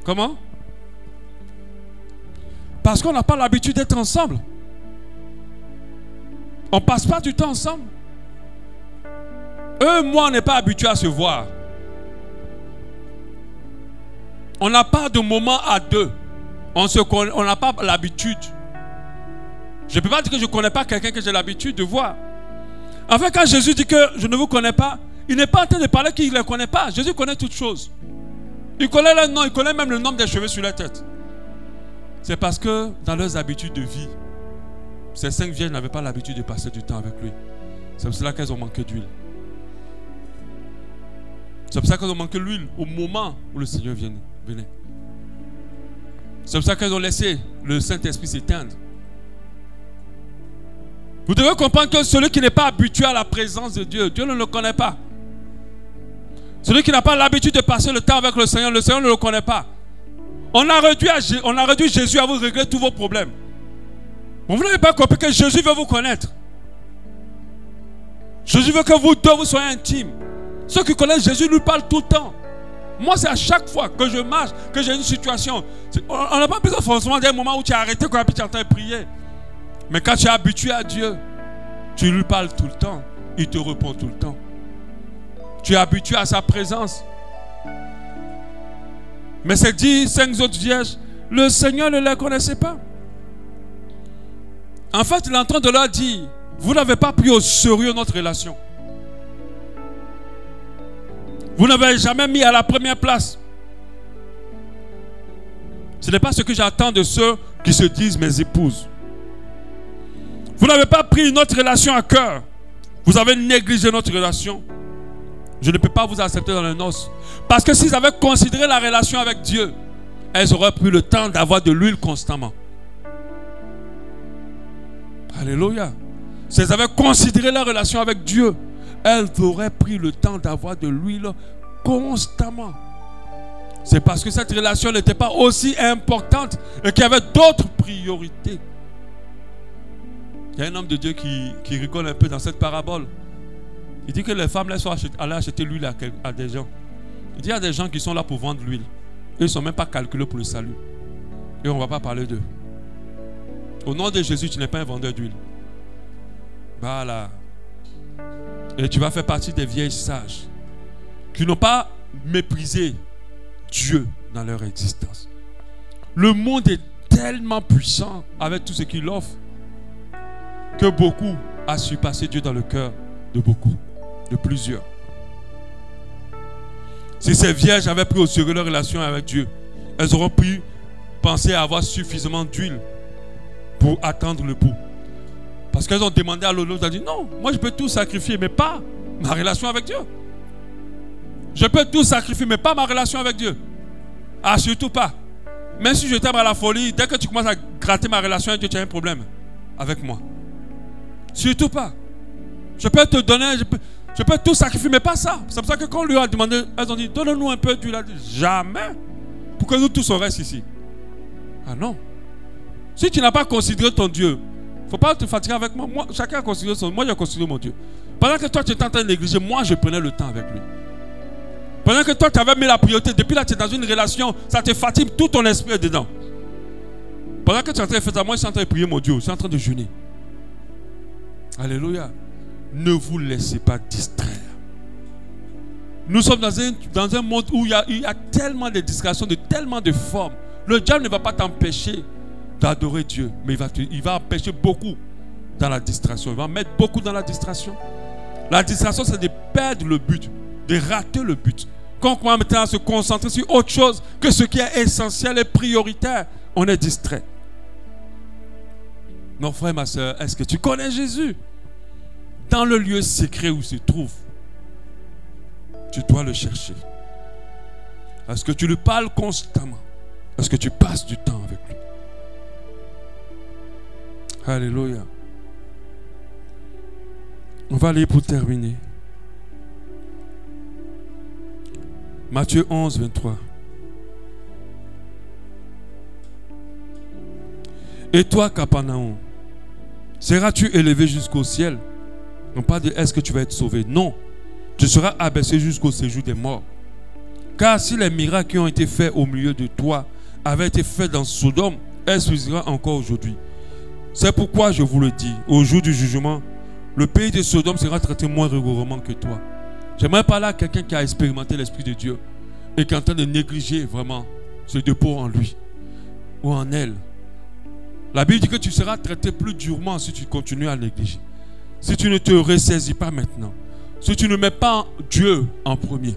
Comment? Parce qu'on n'a pas l'habitude d'être ensemble. On ne passe pas du temps ensemble. Eux, moi, on n'est pas habitué à se voir. On n'a pas de moment à deux. On n'a pas l'habitude. Je ne peux pas dire que je ne connais pas quelqu'un que j'ai l'habitude de voir. En fait, quand Jésus dit que je ne vous connais pas, il n'est pas en train de parler qu'il ne les connaît pas. Jésus connaît toutes choses. Il connaît leur nom, il connaît même le nombre des cheveux sur la tête. C'est parce que dans leurs habitudes de vie, ces 5 vierges n'avaient pas l'habitude de passer du temps avec lui. C'est pour cela qu'elles ont manqué d'huile. C'est pour ça qu'elles ont manqué l'huile au moment où le Seigneur venait. C'est pour ça qu'elles ont laissé le Saint-Esprit s'éteindre. Vous devez comprendre que celui qui n'est pas habitué à la présence de Dieu, Dieu ne le connaît pas. Celui qui n'a pas l'habitude de passer le temps avec le Seigneur ne le connaît pas. On a réduit Jésus à vous régler tous vos problèmes. Vous n'avez pas compris que Jésus veut vous connaître. Jésus veut que vous deux vous soyez intimes. Ceux qui connaissent Jésus lui parlent tout le temps. Moi, c'est à chaque fois que je marche, que j'ai une situation. On n'a pas besoin forcément d'un moment où tu as arrêté quand tu es en train de prier. Mais quand tu es habitué à Dieu, tu lui parles tout le temps. Il te répond tout le temps. Tu es habitué à sa présence. Mais c'est dit, 5 autres vierges, le Seigneur ne les connaissait pas. En fait, il est en train de leur dire, vous n'avez pas pris au sérieux notre relation. Vous n'avez jamais mis à la première place. Ce n'est pas ce que j'attends de ceux qui se disent mes épouses. Vous n'avez pas pris notre relation à cœur. Vous avez négligé notre relation. Je ne peux pas vous accepter dans les noces. Parce que s'ils avaient considéré la relation avec Dieu, elles auraient pris le temps d'avoir de l'huile constamment. Alléluia. Si elles avaient considéré la relation avec Dieu, elles auraient pris le temps d'avoir de l'huile constamment. C'est parce que cette relation n'était pas aussi importante et qu'il y avait d'autres priorités. Il y a un homme de Dieu qui rigole un peu dans cette parabole. Il dit que les femmes sont allées acheter l'huile à des gens. Il dit qu'il y a des gens qui sont là pour vendre l'huile. Ils ne sont même pas calculés pour le salut. Et on ne va pas parler d'eux. Au nom de Jésus, tu n'es pas un vendeur d'huile. Voilà. Et tu vas faire partie des vieilles sages qui n'ont pas méprisé Dieu dans leur existence. Le monde est tellement puissant avec tout ce qu'il offre que beaucoup a surpassé Dieu dans le cœur de beaucoup, de plusieurs. Si ces vierges avaient pris au sérieux leur relation avec Dieu, elles auront pu penser à avoir suffisamment d'huile pour attendre le bout. Parce qu'elles ont demandé à l'autre, elles ont dit non, moi je peux tout sacrifier, mais pas ma relation avec Dieu. Je peux tout sacrifier, mais pas ma relation avec Dieu. Ah, surtout pas. Même si je t'aime à la folie, dès que tu commences à gratter ma relation avec Dieu, tu as un problème avec moi. Surtout pas. Je peux te donner, je peux tout sacrifier, mais pas ça. C'est pour ça que quand on lui a demandé, elles ont dit, donne-nous un peu d'huile. Il a dit, jamais. Pour que nous tous on reste ici. Ah non. Si tu n'as pas considéré ton Dieu, il ne faut pas te fatiguer avec moi. Chacun a considéré son Dieu. Moi, j'ai considéré mon Dieu. Pendant que toi, tu étais en train de négliger, moi, je prenais le temps avec lui. Pendant que toi, tu avais mis la priorité, depuis là, tu es dans une relation, ça te fatigue, tout ton esprit est dedans. Pendant que tu es en train de faire ça, moi, je suis en train de prier mon Dieu, je suis en train de jeûner. Alléluia. Ne vous laissez pas distraire. Nous sommes dans un monde où il y a tellement de distractions, tellement de formes. Le diable ne va pas t'empêcher d'adorer Dieu, mais il va empêcher beaucoup dans la distraction. Il va mettre beaucoup dans la distraction. La distraction, c'est de perdre le but, de rater le but. Quand on commence maintenant à se concentrer sur autre chose que ce qui est essentiel et prioritaire, on est distrait. Mon frère, ma soeur, est-ce que tu connais Jésus? Dans le lieu secret où il se trouve, tu dois le chercher. Est-ce que tu lui parles constamment? Est-ce que tu passes du temps avec lui? Alléluia. On va lire pour terminer. Matthieu 11, 23. Et toi, Capernaum, seras-tu élevé jusqu'au ciel? Non pas de est-ce que tu vas être sauvé. Non, tu seras abaissé jusqu'au séjour des morts. Car si les miracles qui ont été faits au milieu de toi avaient été faits dans Sodome, elles suffiraient encore aujourd'hui. C'est pourquoi je vous le dis, au jour du jugement, le pays de Sodome sera traité moins rigoureusement que toi. J'aimerais parler à quelqu'un qui a expérimenté l'Esprit de Dieu et qui est en train de négliger vraiment ce dépôt en lui ou en elle. La Bible dit que tu seras traité plus durement si tu continues à négliger. Si tu ne te ressaisis pas maintenant. Si tu ne mets pas Dieu en premier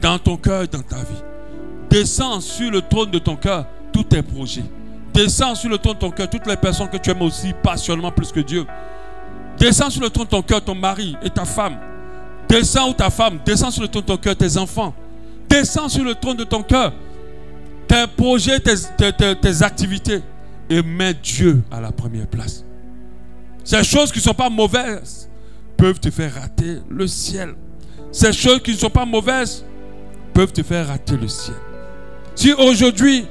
dans ton cœur et dans ta vie. Descends sur le trône de ton cœur tous tes projets. Descends sur le trône de ton cœur toutes les personnes que tu aimes aussi passionnément plus que Dieu. Descends sur le trône de ton cœur ton mari et ta femme. Descends ou ta femme. Descends sur le trône de ton cœur tes enfants. Descends sur le trône de ton cœur tes projets, tes activités. Et mets Dieu à la première place. Ces choses qui ne sont pas mauvaises peuvent te faire rater le ciel. Ces choses qui ne sont pas mauvaises peuvent te faire rater le ciel. Si aujourd'hui,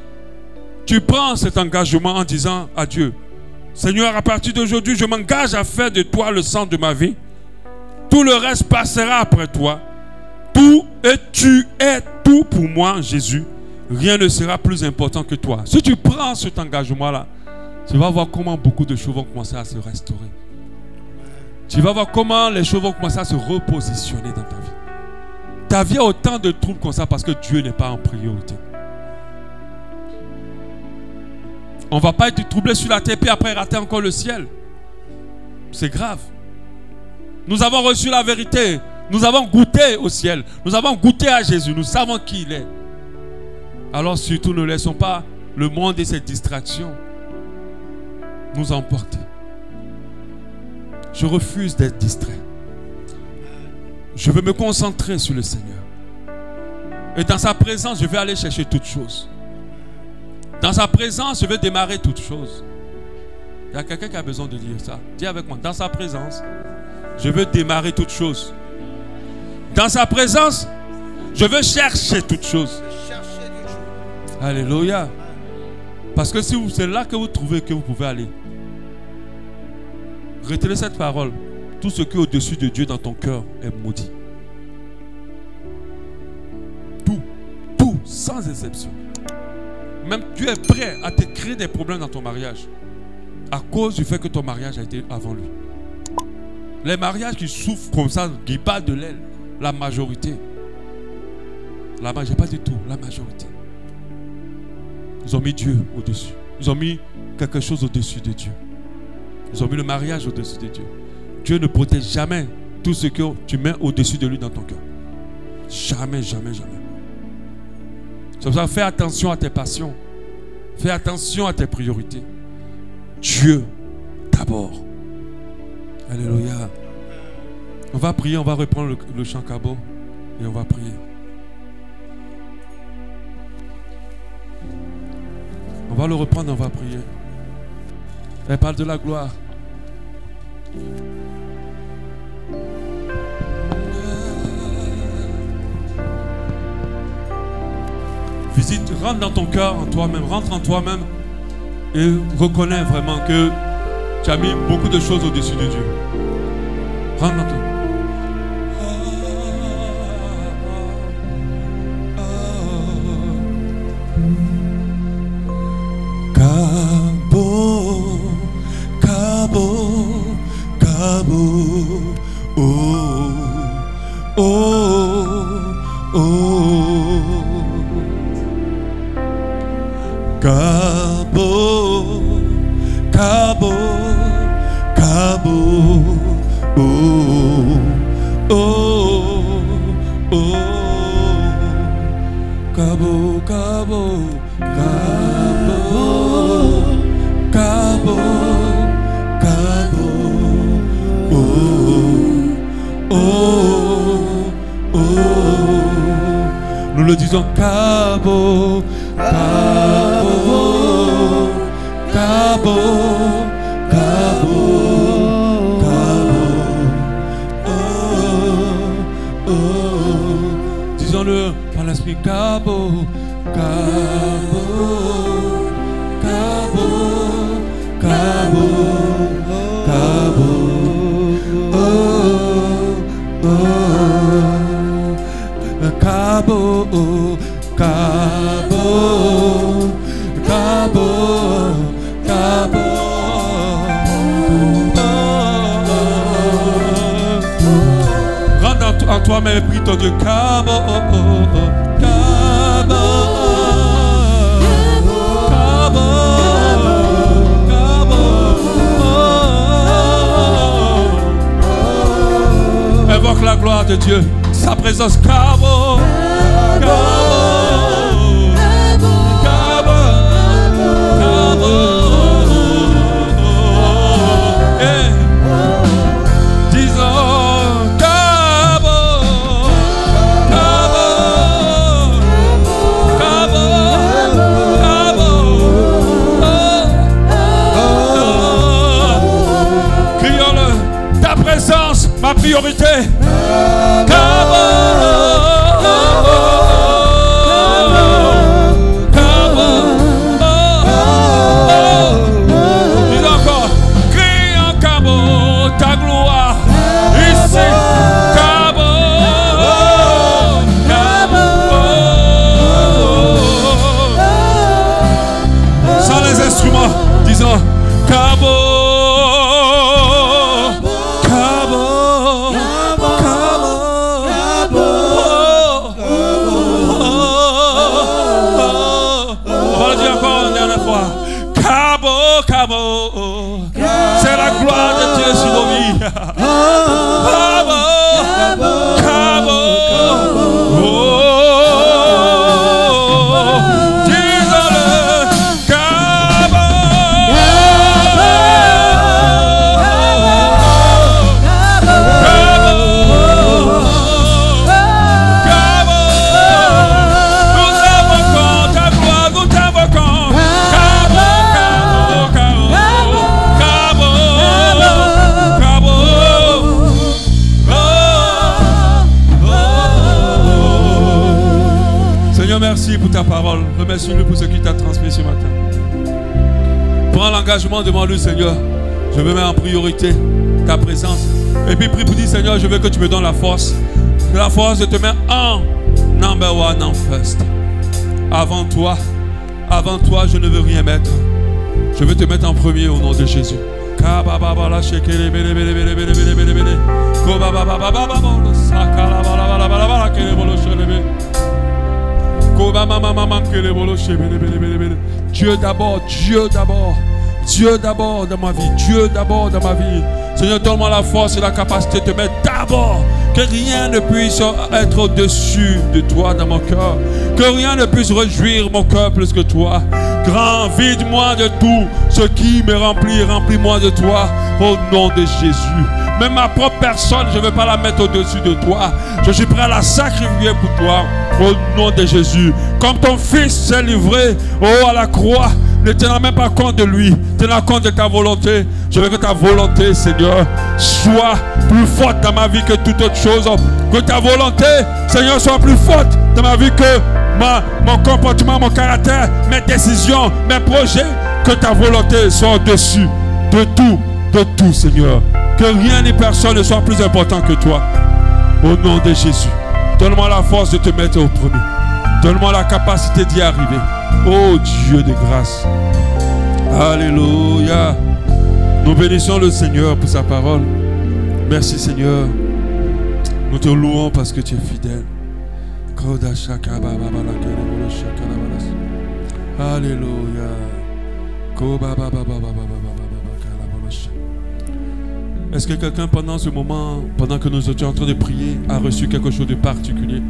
tu prends cet engagement en disant à Dieu, Seigneur, à partir d'aujourd'hui, je m'engage à faire de toi le centre de ma vie. Tout le reste passera après toi. Tout et tu es tout pour moi, Jésus. Rien ne sera plus important que toi. Si tu prends cet engagement-là, tu vas voir comment beaucoup de choses vont commencer à se restaurer. Tu vas voir comment les choses vont commencer à se repositionner dans ta vie. Ta vie a autant de troubles comme ça parce que Dieu n'est pas en priorité. On ne va pas être troublé sur la terre puis après rater encore le ciel. C'est grave. Nous avons reçu la vérité. Nous avons goûté au ciel. Nous avons goûté à Jésus. Nous savons qui il est. Alors surtout ne laissons pas le monde et ses distractions nous emporter. Je refuse d'être distrait. Je veux me concentrer sur le Seigneur. Et dans sa présence, je vais aller chercher toutes choses. Dans sa présence, je vais démarrer toutes choses. Il y a quelqu'un qui a besoin de dire ça. Dis avec moi, dans sa présence, je veux démarrer toutes choses. Dans sa présence, je veux chercher toutes choses. Alléluia. Parce que si c'est là que vous trouvez que vous pouvez aller. Retenez cette parole. Tout ce qui est au-dessus de Dieu dans ton cœur est maudit. Tout, sans exception. Même tu es prêt à te créer des problèmes dans ton mariage à cause du fait que ton mariage a été avant lui. Les mariages qui souffrent comme ça, qui battent de l'aile, la majorité. La majorité, pas du tout, la majorité. Ils ont mis Dieu au-dessus. Ils ont mis quelque chose au-dessus de Dieu. Ils ont mis le mariage au-dessus de Dieu. Dieu ne protège jamais tout ce que tu mets au-dessus de lui dans ton cœur. Jamais, jamais, jamais. C'est pour ça, fais attention à tes passions. Fais attention à tes priorités. Dieu d'abord. Alléluia. On va prier, on va reprendre le chant Kabo et on va prier. On va le reprendre, on va prier. Elle parle de la gloire. Visite, rentre dans ton cœur, en toi-même, rentre en toi-même et reconnais vraiment que tu as mis beaucoup de choses au-dessus de Dieu. Rentre dans toi. Nous le disons Kabo, Kabo, Kabo, Kabo, Kabo, oh, oh. Disons-le par l'esprit Kabo, Kabo, Kabo, Kabo, Kabo, oh, oh. Kabo, Kabo, Kabo, Kabo, rentre en toi-même et prie ton Dieu. Kabo, Kabo, de Dieu, sa présence. Cabo, Cabo, Cabo, Cabo. Hey. Disons Cabo, Cabo, Cabo, Cabo. Crions-le, ta présence, ma priorité. Cabo, Cabo, dis encore, crie en Cabo, ta gloire, ici, Cabo, Cabo, sans les instruments, disons Cabo. C'est la gloire de Dieu sur nos vies. Cabo, Cabo, oh, dis-le, Cabo, Cabo, nous invoquons ta gloire, nous t'invoquons. Merci pour ta parole. Remercie-le pour ce qu'il t'a transmis ce matin. Prends l'engagement devant lui, Seigneur. Je veux mettre en priorité ta présence. Et puis prie pour dire, Seigneur, je veux que tu me donnes la force. La force de te mettre en number one, en first. Avant toi, je ne veux rien mettre. Je veux te mettre en premier au nom de Jésus. Dieu d'abord, Dieu d'abord, Dieu d'abord dans ma vie, Dieu d'abord dans ma vie. Seigneur, donne-moi la force et la capacité de te mettre d'abord. Que rien ne puisse être au-dessus de toi dans mon cœur. Que rien ne puisse réjouir mon cœur plus que toi. Grand, vide-moi de tout ce qui me remplit, remplis-moi de toi au nom de Jésus. Même ma propre personne, je ne veux pas la mettre au-dessus de toi. Je suis prêt à la sacrifier pour toi au nom de Jésus. Comme ton fils s'est livré à la croix, ne tenant même pas compte de lui, tenant compte de ta volonté. Je veux que ta volonté, Seigneur, soit plus forte dans ma vie que toute autre chose. Que ta volonté, Seigneur, soit plus forte dans ma vie que mon comportement, mon caractère, mes décisions, mes projets. Que ta volonté soit au-dessus de tout, Seigneur. Que rien ni personne ne soit plus important que toi. Au nom de Jésus. Donne-moi la force de te mettre au premier. Donne-moi la capacité d'y arriver. Oh Dieu de grâce. Alléluia. Nous bénissons le Seigneur pour sa parole. Merci Seigneur. Nous te louons parce que tu es fidèle. Alléluia. Est-ce que quelqu'un pendant ce moment, pendant que nous étions en train de prier, a reçu quelque chose de particulier?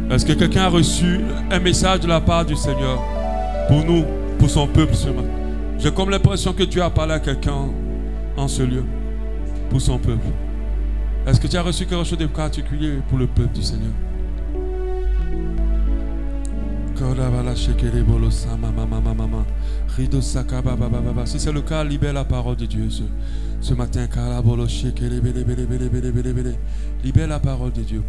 Est-ce que quelqu'un a reçu un message de la part du Seigneur pour nous, pour son peuple ce matin? J'ai comme l'impression que Dieu a parlé à quelqu'un en ce lieu, pour son peuple. Est-ce que tu as reçu quelque chose de particulier pour le peuple du Seigneur? Si c'est le cas, libère la parole de Dieu ce matin. Libère la parole de Dieu.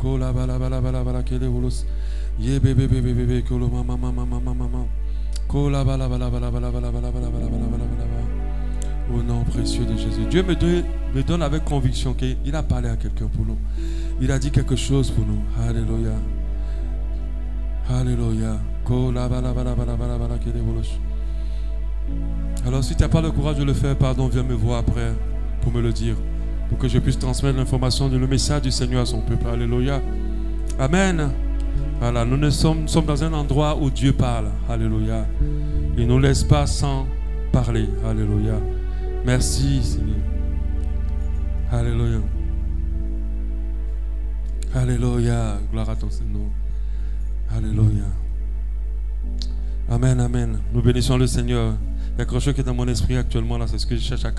Au nom précieux de Jésus. Dieu me donne avec conviction qu'il a parlé à quelqu'un pour nous. Il a dit quelque chose pour nous. Alléluia. Alléluia. Alors si tu n'as pas le courage de le faire, pardon, viens me voir après pour me le dire, pour que je puisse transmettre l'information, le message du Seigneur à son peuple. Alléluia. Amen. Voilà, nous sommes dans un endroit où Dieu parle. Alléluia. Il ne nous laisse pas sans parler. Alléluia. Merci Seigneur. Alléluia. Alléluia. Gloire à ton Seigneur. Alléluia. Amen, amen. Nous bénissons le Seigneur. Il y a quelque chose qui est dans mon esprit actuellement là, c'est ce que je cherche à